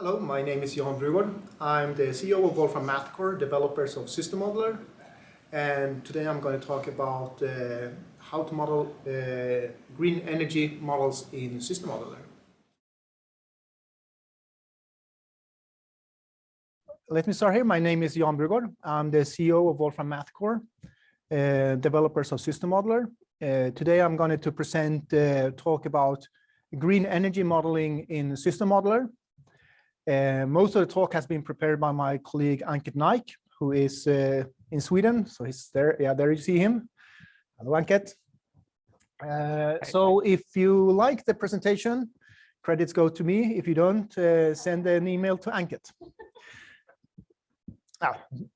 Hello, my name is Johan Brugård. I'm the CEO of Wolfram MathCore, developers of System Modeler. And today I'm going to talk about how to model green energy models in System Modeler. Let me start here. My name is Johan Brugård. I'm the CEO of Wolfram MathCore, developers of System Modeler. Today I'm going to talk about green energy modeling in System Modeler. Most of the talk has been prepared by my colleague Ankit Naik, who is in Sweden. So he's there. Yeah, there you see him. Hello, Ankit. So if you like the presentation, credits go to me. If you don't, send an email to Ankit.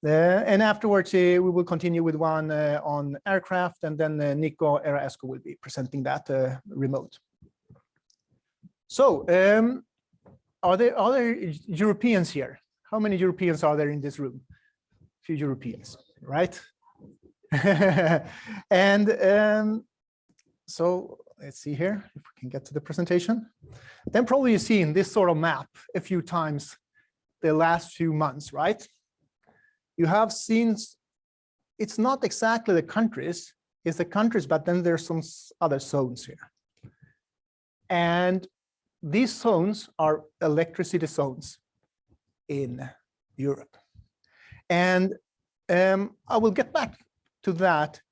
And afterwards, we will continue with one on aircraft, and then Nico Eraescu will be presenting that remote. So, are there Europeans here? How many Europeans are there in this room? A few Europeans, right? And so let's see here if we can get to the presentation. Then probably you've seen this sort of map a few times the last few months, right? You have seen, it's not exactly the countries, it's the countries, but then there's some other zones here. And these zones are electricity zones in Europe. And I will get back to that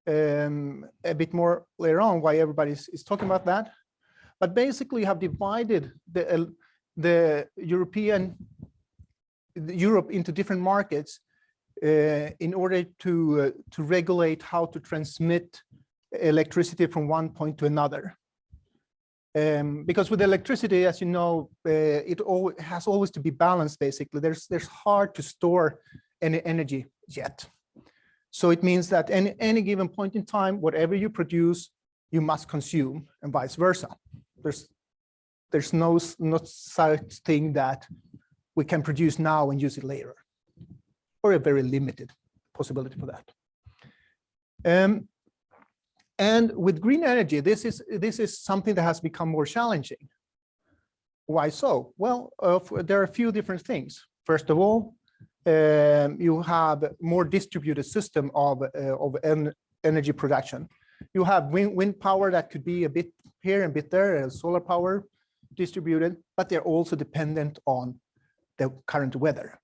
a bit more later on, why everybody is talking about that. But basically, you have divided the Europe into different markets in order to regulate how to transmit electricity from one point to another. Because with electricity, as you know, it has always to be balanced. Basically, there's hard to store any energy yet. So it means that any given point in time, whatever you produce, you must consume, and vice versa. There's no such thing that we can produce now and use it later, or a very limited possibility for that. And with green energy, this is something that has become more challenging. Why so? Well, there are a few different things. First of all, you have more distributed system of energy production. You have wind power that could be a bit here and a bit there, solar power distributed, but they're also dependent on the current weather.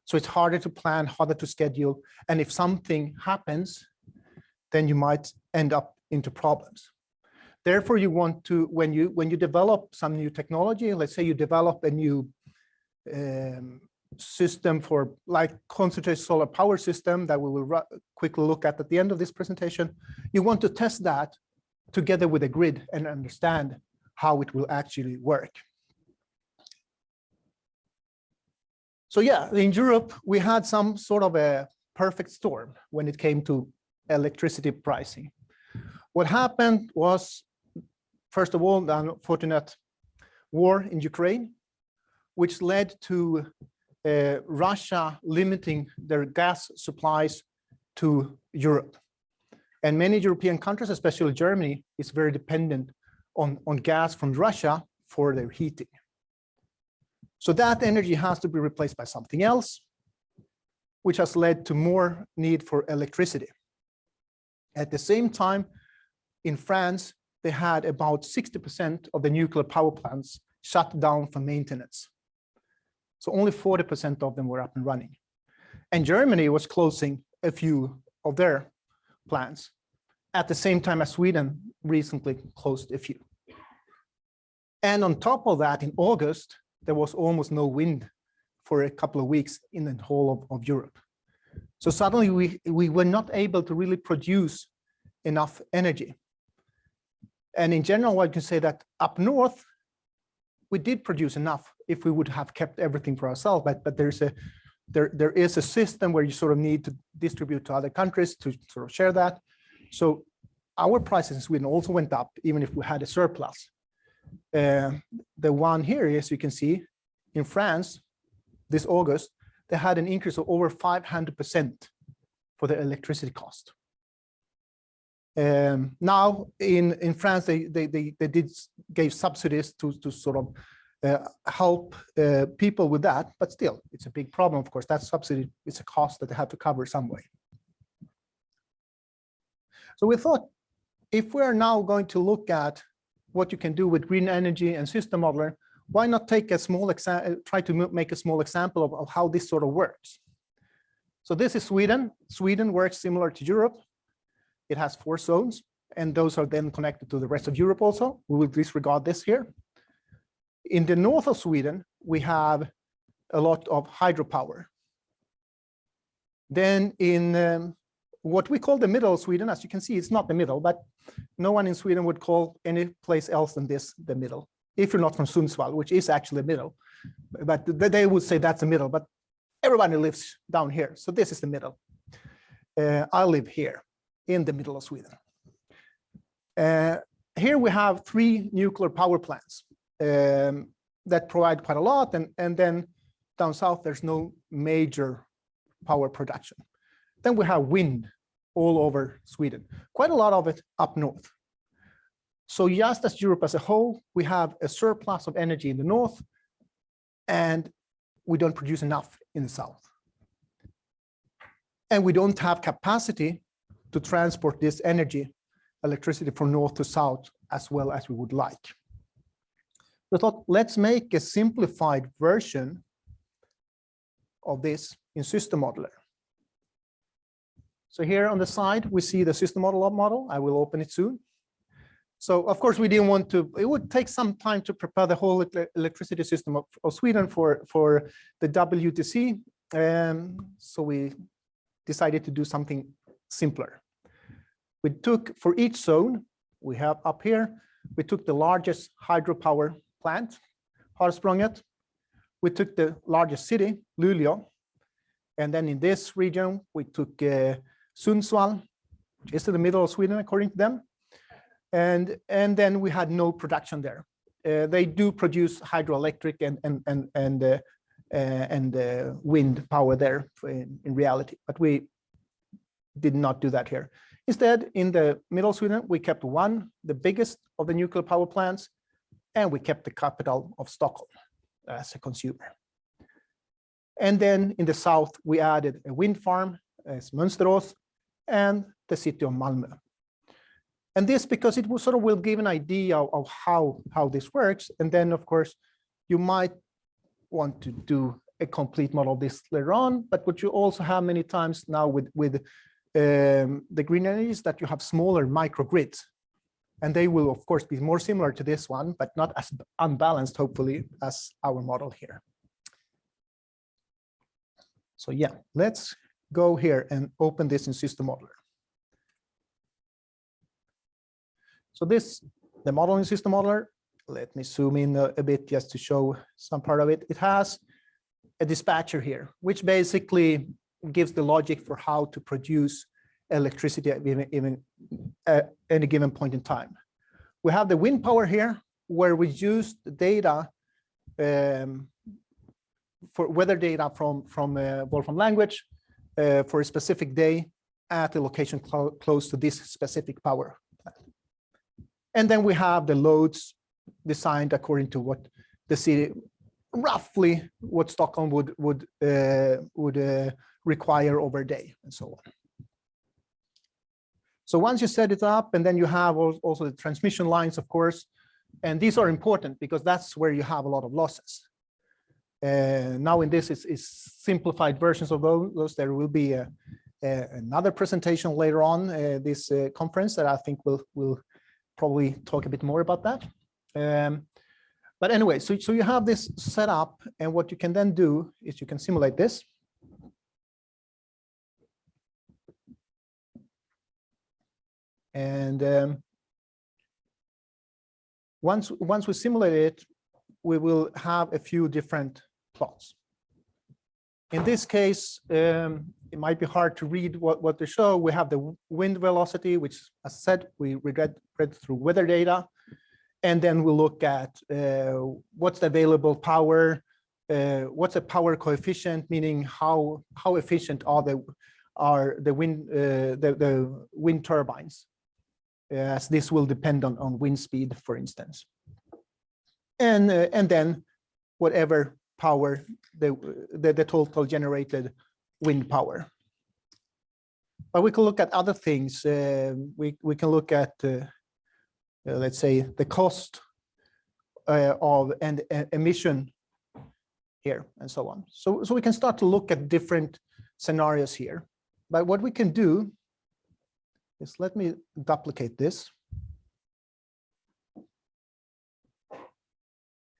So it's harder to plan, harder to schedule, and if something happens, then you might end up into problems. Therefore, you want to, when you develop some new technology, let's say you develop a new system for like concentrated solar power system that we will quickly look at the end of this presentation, you want to test that together with a grid and understand how it will actually work. So yeah, in Europe, we had some sort of a perfect storm when it came to electricity pricing. What happened was, first of all, the unfortunate war in Ukraine, which led to Russia limiting their gas supplies to Europe. And many European countries, especially Germany, is very dependent on gas from Russia for their heating. So that energy has to be replaced by something else, which has led to more need for electricity. At the same time, in France, they had about 60% of the nuclear power plants shut down for maintenance. So only 40% of them were up and running. And Germany was closing a few of their plants at the same time as Sweden recently closed a few. And on top of that, in August, there was almost no wind for a couple of weeks in the whole of Europe. So suddenly we were not able to really produce enough energy. And in general, I can say that up north, we did produce enough if we would have kept everything for ourselves. But there is a system where you sort of need to distribute to other countries to sort of share that. So our prices in Sweden also went up, even if we had a surplus. The one here, as you can see, in France, this August, they had an increase of over 500% for the electricity cost. Now in France, they gave subsidies to sort of help people with that, but still, it's a big problem. Of course, that subsidy is a cost that they have to cover some way. So we thought, if we are now going to look at what you can do with green energy and system modeler, why not take a small try to make a small example of how this sort of works. So this is Sweden. Sweden works similar to Europe. It has 4 zones, and those are then connected to the rest of Europe also. We will disregard this here. In the north of Sweden, we have a lot of hydropower. Then in what we call the middle of Sweden, as you can see, it's not the middle, but no one in Sweden would call any place else than this the middle, if you're not from Sundsvall, which is actually the middle. But they would say that's the middle, but everybody lives down here. So this is the middle. I live here in the middle of Sweden. Here we have 3 nuclear power plants that provide quite a lot. And then down south, there's no major power production. Then we have wind all over Sweden, quite a lot of it up north. So just as Europe as a whole, we have a surplus of energy in the north, and we don't produce enough in the south. And we don't have capacity to transport this energy, electricity from north to south as well as we would like. We thought, let's make a simplified version of this in system modeler. So here on the side, we see the system model. I will open it soon. So of course, we didn't want to, it would take some time to prepare the whole electricity system of Sweden for the WTC. So we decided to do something simpler. We took, for each zone we have up here, we took the largest hydropower plant, Harsprånget. We took the largest city, Luleå. And then in this region, we took Sundsvall, which is in the middle of Sweden, according to them. And then we had no production there. They do produce hydroelectric and wind power there in reality, but we did not do that here. Instead, in the middle of Sweden, we kept one, the biggest of the nuclear power plants, and we kept the capital of Stockholm as a consumer. And then in the south, we added a wind farm as Mönsterås and the city of Malmö. And this because it will sort of will give an idea of how this works. And then, of course, you might want to do a complete model of this later on. But what you also have many times now with the green energy is that you have smaller microgrids. And they will, of course, be more similar to this one, but not as unbalanced, hopefully, as our model here. So yeah, let's go here and open this in System Modeler. So this, the model in System Modeler, let me zoom in a bit just to show some part of it. It has a dispatcher here, which basically gives the logic for how to produce electricity at any given point in time. We have the wind power here, where we use the data for weather data from Wolfram language for a specific day at a location close to this specific power plant. And then we have the loads designed according to what the city, roughly what Stockholm would require over a day, and so on. So once you set it up, and then you have also the transmission lines, of course, and these are important because that's where you have a lot of losses. Now in this is simplified versions of those. There will be another presentation later on this conference that I think will probably talk a bit more about that. But anyway, so you have this set up, and what you can then do is you can simulate this. And once we simulate it, we will have a few different plots. In this case, it might be hard to read what they show. We have the wind velocity, which, as I said, we read through weather data. And then we'll look at what's the available power, what's the power coefficient, meaning how efficient are the wind turbines, as this will depend on wind speed, for instance. And then whatever power, the total generated wind power. But we can look at other things. We can look at, let's say, the cost of and emission here and so on. So we can start to look at different scenarios here. But what we can do is, let me duplicate this.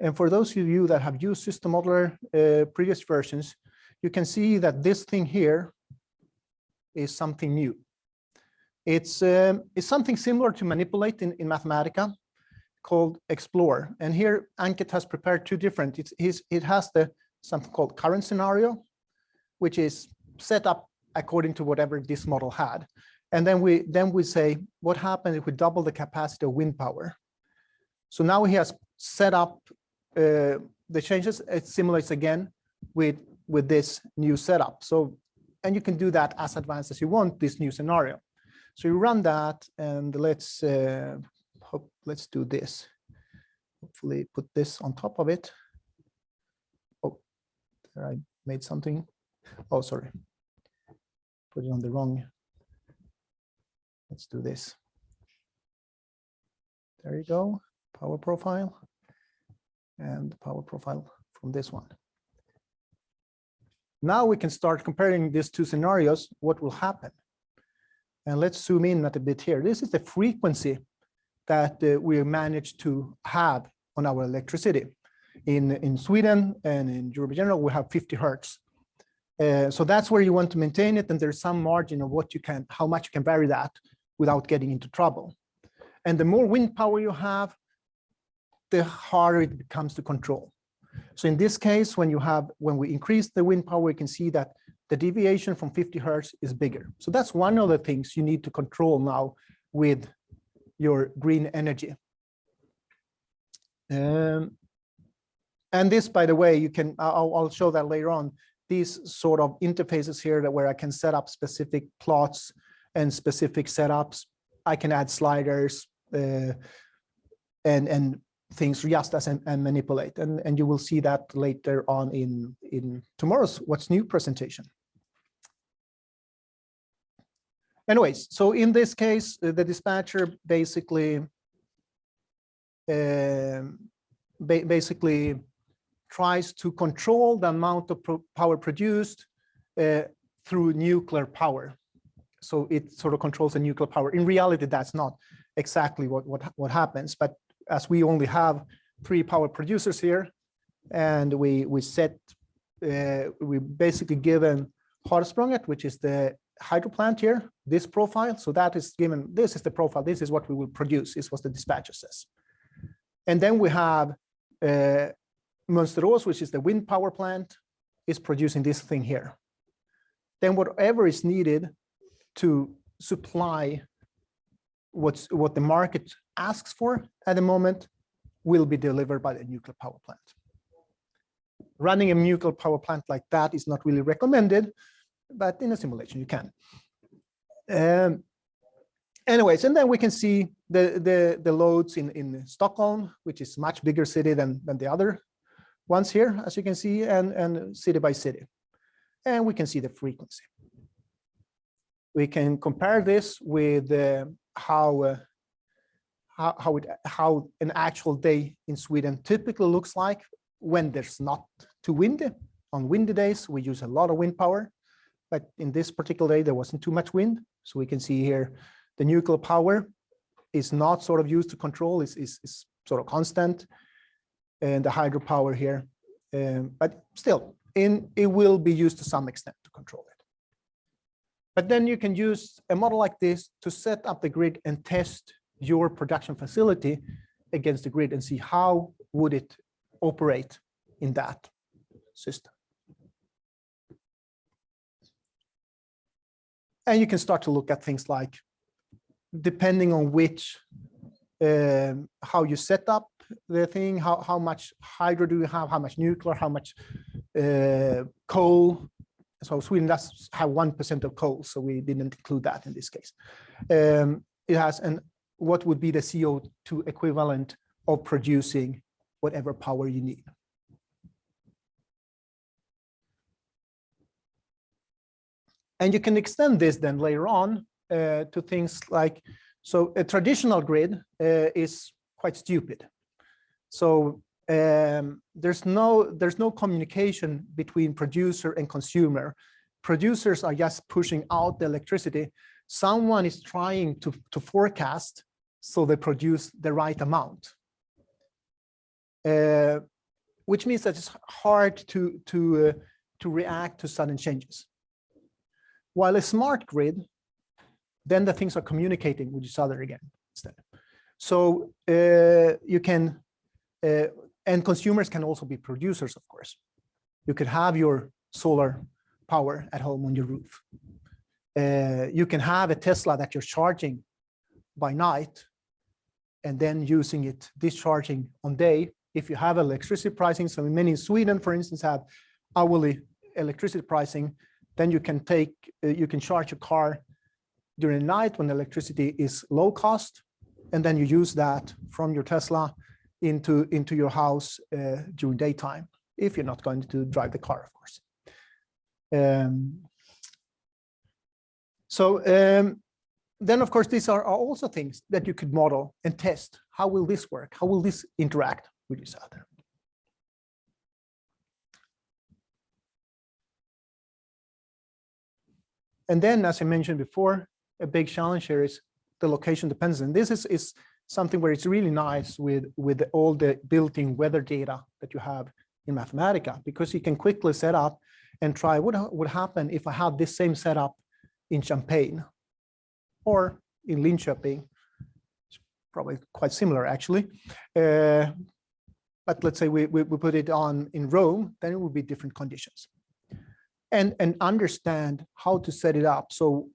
And for those of you that have used System Modeler previous versions, you can see that this thing here is something new. It's something similar to manipulate in Mathematica, called Explore. And here Ankit has prepared two different. It has something called current scenario, which is set up according to whatever this model had. And then we say, what happens if we double the capacity of wind power? So now he has set up the changes. It simulates again with this new setup. So, and you can do that as advanced as you want, this new scenario. So you run that, and let's do this. Hopefully put this on top of it. Oh, there I made something. Oh, sorry. Put it on the wrong. Let's do this. There you go. Power profile. And the power profile from this one. Now we can start comparing these two scenarios, what will happen. And let's zoom in a bit here. This is the frequency that we managed to have on our electricity. In Sweden and in Europe in general, we have 50 hertz. So that's where you want to maintain it, and there's some margin of what you can, how much you can vary that without getting into trouble. And the more wind power you have, the harder it becomes to control. So in this case, when we increase the wind power, we can see that the deviation from 50 hertz is bigger. So that's one of the things you need to control now with your green energy. And this, by the way, I'll show that later on, these sort of interfaces here where I can set up specific plots and specific setups. I can add sliders and things just as and manipulate. And you will see that later on in tomorrow's What's New presentation. Anyways, so in this case, the dispatcher basically tries to control the amount of power produced through nuclear power. So it sort of controls the nuclear power. In reality, that's not exactly what happens, but as we only have 3 power producers here, and we basically given Harsprånget, which is the hydro plant here, this profile. So that is given, this is the profile, this is what we will produce, is what the dispatcher says. And then we have Mönsterås, which is the wind power plant, is producing this thing here. Then whatever is needed to supply what the market asks for at the moment will be delivered by the nuclear power plant. Running a nuclear power plant like that is not really recommended, but in a simulation you can. Anyways, and then we can see the loads in Stockholm, which is much bigger city than the other ones here, as you can see, and city by city. And we can see the frequency. We can compare this with how an actual day in Sweden typically looks like when there's not too windy. On windy days, we use a lot of wind power, but in this particular day, there wasn't too much wind. So we can see here, the nuclear power is not sort of used to control, is sort of constant, and the hydropower here, but still, it will be used to some extent to control it. But then you can use a model like this to set up the grid and test your production facility against the grid and see how would it operate in that system. And you can start to look at things like, depending on which, how you set up the thing, how much hydro do you have, how much nuclear, how much coal. So Sweden does have 1% of coal, so we didn't include that in this case. It has, and what would be the CO2 equivalent of producing whatever power you need. And you can extend this then later on to things like, so a traditional grid is quite stupid. So there's no communication between producer and consumer. Producers are just pushing out the electricity. Someone is trying to forecast so they produce the right amount, which means that it's hard to react to sudden changes. While a smart grid, then the things are communicating with each other again instead. So you can, and consumers can also be producers, of course. You could have your solar power at home on your roof. You can have a Tesla that you're charging by night and then using it, discharging on day. If you have electricity pricing, so many in Sweden, for instance, have hourly electricity pricing, then you can charge your car during the night when electricity is low cost, and then you use that from your Tesla into your house during daytime, if you're not going to drive the car, of course. Then, of course, these are also things that you could model and test. How will this work? How will this interact with each other? And then, as I mentioned before, a big challenge here is the location dependence. And this is something where it's really nice with all the built-in weather data that you have in Mathematica, because you can quickly set up and try what would happen if I had this same setup in Champagne or in Linköping. It's probably quite similar, actually. But let's say we put it on in Rome, then it would be different conditions. And understand how to set it up. So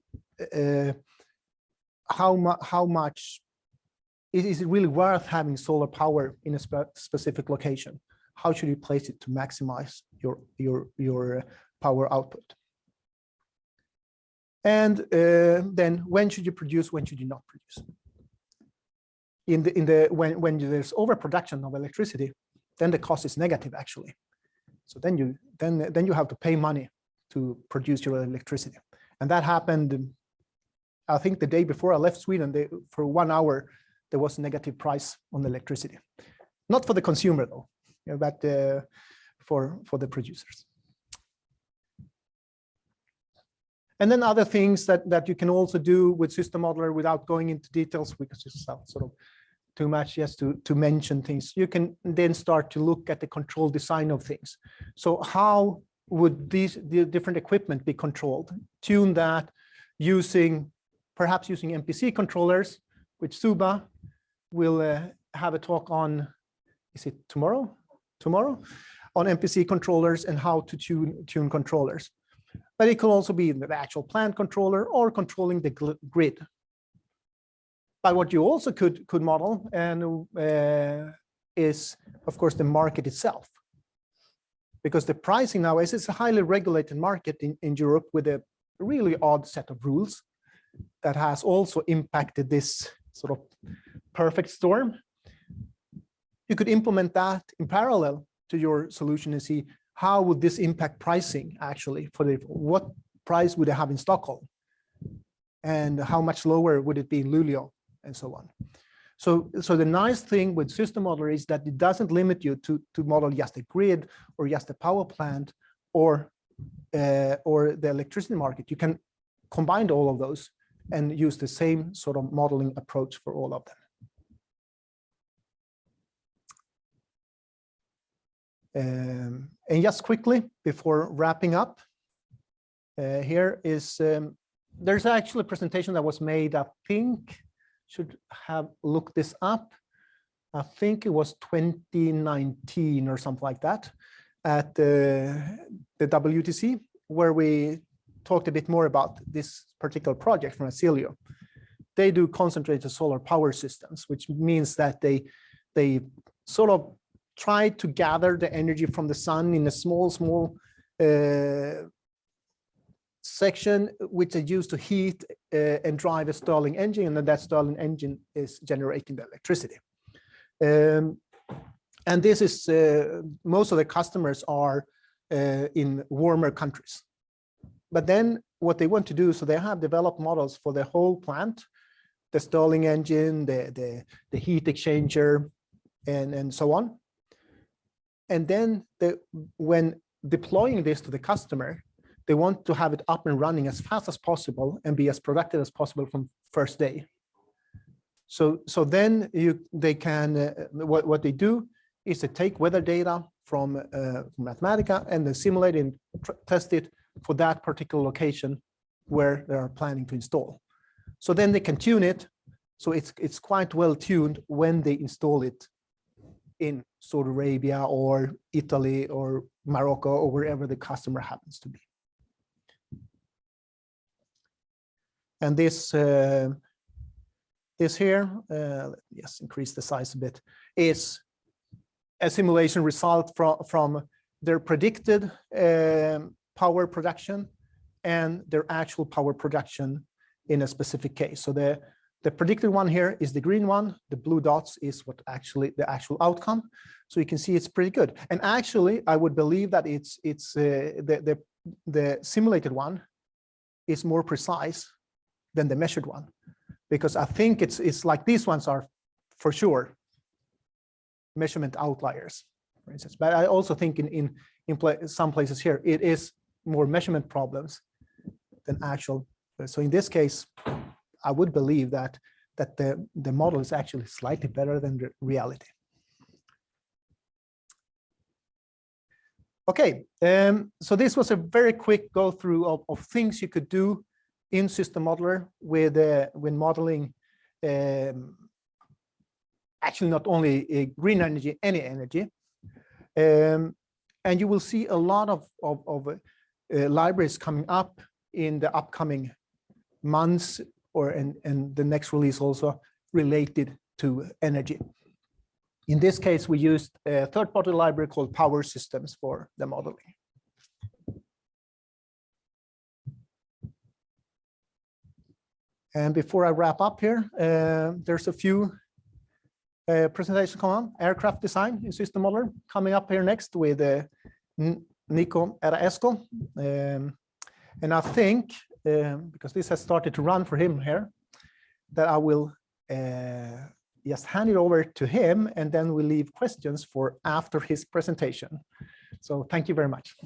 how much is it really worth having solar power in a specific location? How should you place it to maximize your power output? And then when should you produce? When should you not produce? When there's overproduction of electricity, then the cost is negative actually. So then you have to pay money to produce your electricity, and that happened. I think the day before I left Sweden, for 1 hour there was a negative price on electricity, not for the consumer though, but for the producers. And then other things that you can also do with System Modeler without going into details, because it's sort of too much just to mention things. You can then start to look at the control design of things. So how would the different equipment be controlled? Tune that perhaps using MPC controllers, which Suba will have a talk on, is it tomorrow? Tomorrow? On MPC controllers and how to tune controllers. But it could also be the actual plant controller or controlling the grid. But what you also could model and is, of course, the market itself. Because the pricing now is a highly regulated market in Europe with a really odd set of rules that has also impacted this sort of perfect storm. You could implement that in parallel to your solution and see how would this impact pricing actually, what price would I have in Stockholm and how much lower would it be in Luleå and so on. So the nice thing with System Modeler is that it doesn't limit you to model just a grid or just a power plant or the electricity market. You can combine all of those and use the same sort of modeling approach for all of them. And just quickly before wrapping up, here is there's actually a presentation that was made, I think, should have looked this up. I think it was 2019 or something like that at the WTC, where we talked a bit more about this particular project from Acilio. They do concentrated solar power systems, which means that they sort of try to gather the energy from the sun in a small section, which they use to heat and drive a Stirling engine, and then that Stirling engine is generating the electricity. And this is, most of the customers are in warmer countries. But then what they want to do, so they have developed models for the whole plant, the Stirling engine, the heat exchanger, and so on. And then when deploying this to the customer, they want to have it up and running as fast as possible and be as productive as possible from first day. So then they can, what they do is to take weather data from Mathematica and then simulate and test it for that particular location where they are planning to install. So then they can tune it. So it's quite well tuned when they install it in Saudi Arabia or Italy or Morocco or wherever the customer happens to be. And this here, yes, increase the size a bit, is a simulation result from their predicted power production and their actual power production in a specific case. So the predicted one here is the green one. The blue dots is what actually the actual outcome. So you can see it's pretty good. And actually, I would believe that the simulated one is more precise than the measured one, because I think it's like these ones are for sure measurement outliers, for instance. But I also think in some places here it is more measurement problems than actual. So in this case, I would believe that the model is actually slightly better than the reality. Okay, so this was a very quick go through of things you could do in System Modeler with when modeling actually not only green energy, any energy. And you will see a lot of libraries coming up in the upcoming months, or and the next release also related to energy. In this case, we used a third-party library called Power Systems for the modeling. And before I wrap up here, there's a few presentations coming on. Aircraft design in System Modeler coming up here next with Nico Eraesco. And I think, because this has started to run for him here, that I will just hand it over to him, and then we'll leave questions for after his presentation. So thank you very much.